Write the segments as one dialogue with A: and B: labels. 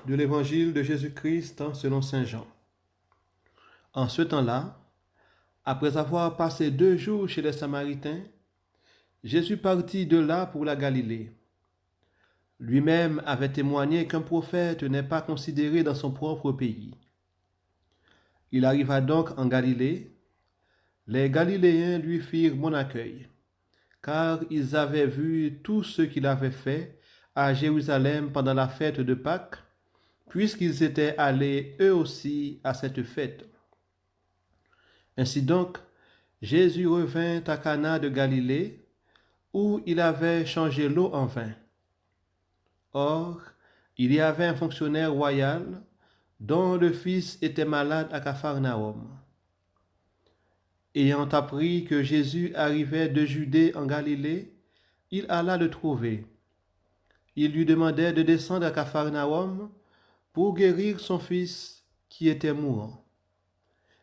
A: De l'Évangile de Jésus-Christ selon Saint Jean. En ce temps-là, après avoir passé 2 jours chez les Samaritains, Jésus partit de là pour la Galilée. Lui-même avait témoigné qu'un prophète n'est pas considéré dans son propre pays. Il arriva donc en Galilée. Les Galiléens lui firent bon accueil, car ils avaient vu tout ce qu'il avait fait à Jérusalem pendant la fête de Pâques, puisqu'ils étaient allés eux aussi à cette fête. Ainsi donc, Jésus revint à Cana de Galilée, où il avait changé l'eau en vin. Or, il y avait un fonctionnaire royal dont le fils était malade à Capharnaüm. Ayant appris que Jésus arrivait de Judée en Galilée, il alla le trouver. Il lui demandait de descendre à Capharnaüm pour guérir son fils qui était mourant.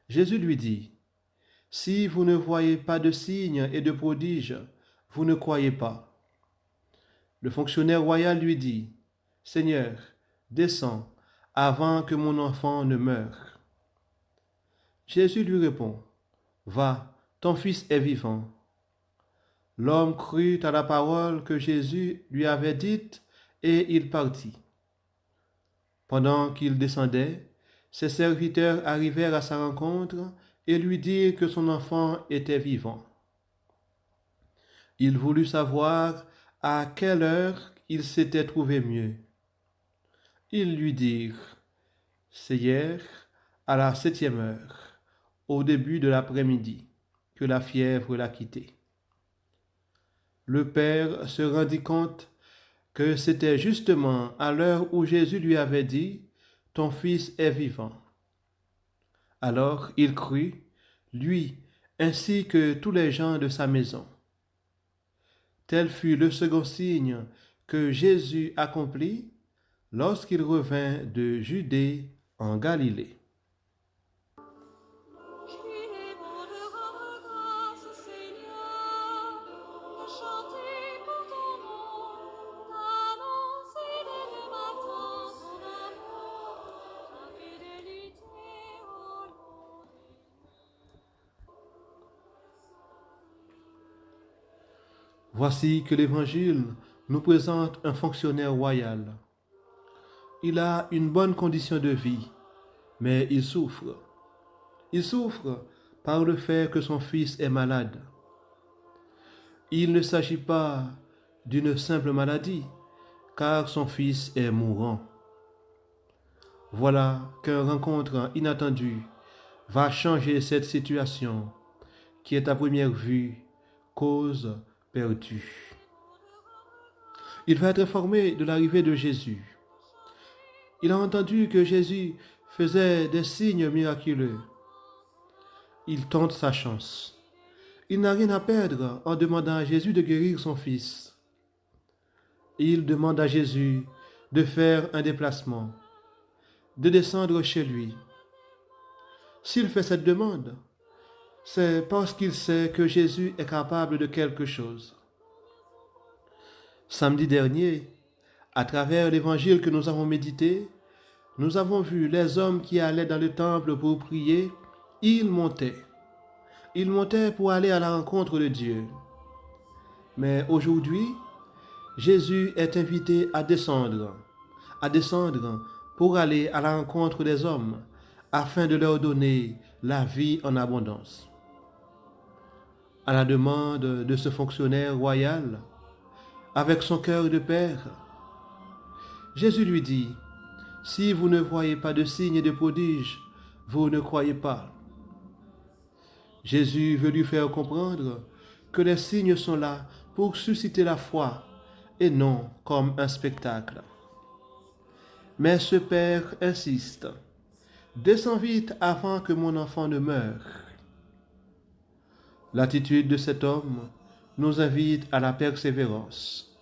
A: Jésus lui dit, « Si vous ne voyez pas de signes et de prodiges, vous ne croyez pas. » Le fonctionnaire royal lui dit, « Seigneur, descends avant que mon enfant ne meure. » Jésus lui répond, « Va, ton fils est vivant. » L'homme crut à la parole que Jésus lui avait dite et il partit. Pendant qu'il descendait, ses serviteurs arrivèrent à sa rencontre et lui dirent que son enfant était vivant. Il voulut savoir à quelle heure il s'était trouvé mieux. Ils lui dirent, « C'est hier, à la 7e heure, au début de l'après-midi, que la fièvre l'a quitté. » Le père se rendit compte que c'était justement à l'heure où Jésus lui avait dit, « Ton fils est vivant. » Alors il crut, lui, ainsi que tous les gens de sa maison. Tel fut le second signe que Jésus accomplit lorsqu'il revint de Judée en Galilée. Voici que l'Évangile nous présente un fonctionnaire royal. Il a une bonne condition de vie, mais il souffre. Il souffre par le fait que son fils est malade. Il ne s'agit pas d'une simple maladie, car son fils est mourant. Voilà qu'une rencontre inattendue va changer cette situation qui est à première vue cause perdue. Il va être informé de l'arrivée de Jésus. Il a entendu que Jésus faisait des signes miraculeux. Il tente sa chance. Il n'a rien à perdre en demandant à Jésus de guérir son fils. Il demande à Jésus de faire un déplacement, de descendre chez lui. S'il fait cette demande, c'est parce qu'il sait que Jésus est capable de quelque chose. Samedi dernier, à travers l'évangile que nous avons médité, nous avons vu les hommes qui allaient dans le temple pour prier, ils montaient. Ils montaient pour aller à la rencontre de Dieu. Mais aujourd'hui, Jésus est invité à descendre pour aller à la rencontre des hommes, afin de leur donner la vie en abondance. À la demande de ce fonctionnaire royal, avec son cœur de père, Jésus lui dit, « Si vous ne voyez pas de signes et de prodiges, vous ne croyez pas. » Jésus veut lui faire comprendre que les signes sont là pour susciter la foi et non comme un spectacle. Mais ce père insiste, « Descends vite avant que mon enfant ne meure. » L'attitude de cet homme nous invite à la persévérance.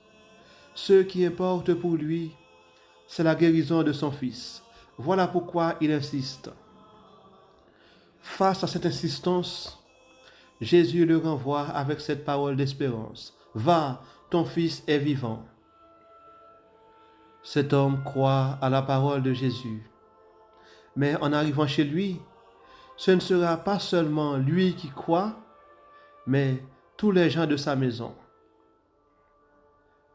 A: Ce qui importe pour lui, c'est la guérison de son fils. Voilà pourquoi il insiste. Face à cette insistance, Jésus le renvoie avec cette parole d'espérance. « Va, ton fils est vivant. » Cet homme croit à la parole de Jésus. Mais en arrivant chez lui, ce ne sera pas seulement lui qui croit, mais tous les gens de sa maison.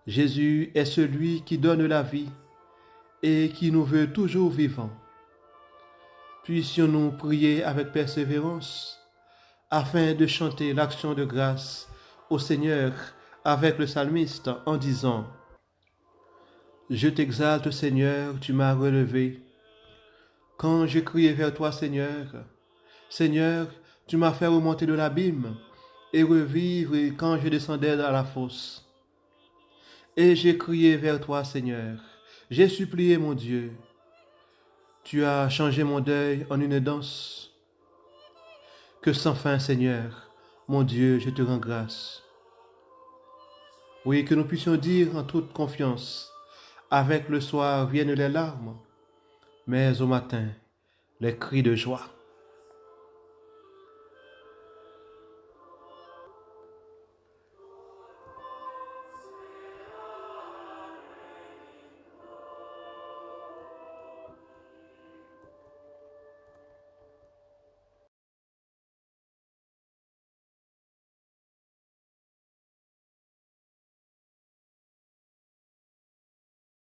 A: Jésus est celui qui donne la vie et qui nous veut toujours vivants. Puissions-nous prier avec persévérance afin de chanter l'action de grâce au Seigneur avec le psalmiste en disant: Je t'exalte Seigneur, tu m'as relevé. Quand j'ai crié vers toi Seigneur, Seigneur, tu m'as fait remonter de l'abîme et revivre quand je descendais dans la fosse. Et j'ai crié vers toi Seigneur, j'ai supplié mon Dieu. Tu as changé mon deuil en une danse. Que sans fin Seigneur, mon Dieu, je te rends grâce. Oui, que nous puissions dire en toute confiance: avec le soir viennent les larmes, mais au matin, les cris de joie.